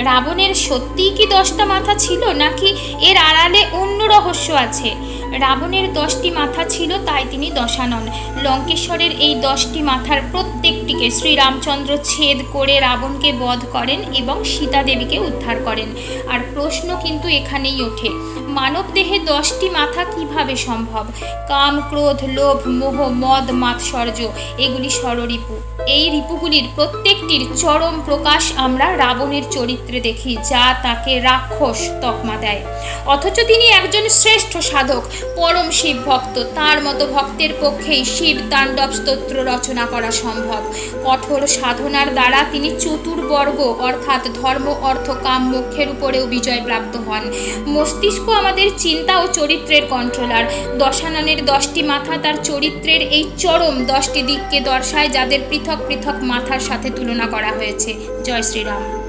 রাবণের সত্যিই কি 10টা মাথা ছিল, নাকি এর আড়ালে অন্য রহস্য আছে? রাবণের 10টি মাথা ছিল, তাই তিনি দশানন। লঙ্কেশ্বরের এই 10টি মাথার প্রত্যেকটিকে শ্রীরামচন্দ্র ছেদ করে রাবণকে বধ করেন এবং সীতা দেবীকে উদ্ধার করেন। আর প্রশ্ন কিন্তু এখানেই ওঠে, মানব দেহে 10টি মাথা কিভাবে সম্ভব? কাম, ক্রোধ, লোভ, মোহ, মদ, মাৎসর্য এগুলি ষড়রিপু। এই রিপুগুলির প্রত্যেকটির চরম প্রকাশ আমরা রাবণের চরিত্রে দেখি, যা তাকে রাক্ষস তকমা দেয়। অথচ তিনি একজন শ্রেষ্ঠ সাধক, পরম শিব ভক্ত। তাঁর মতো ভক্তের পক্ষেই শিব তাণ্ডব স্তোত্র রচনা করা সম্ভব। কঠোর সাধনার দ্বারা তিনি চতুর্বর্গ অর্থাৎ ধর্ম, অর্থ, কাম, মোক্ষের উপরেও বিজয় প্রাপ্ত হন। মস্তিষ্ক আমাদের চিন্তা ও চরিত্রের কন্ট্রোলার। দশাননের 10টি মাথা তার চরিত্রের এই চরম 10টি দিককে দর্শায়, যাদের পৃথক পৃথক মাথার সাথে তুলনা করা হয়েছে। জয় শ্রীরাম।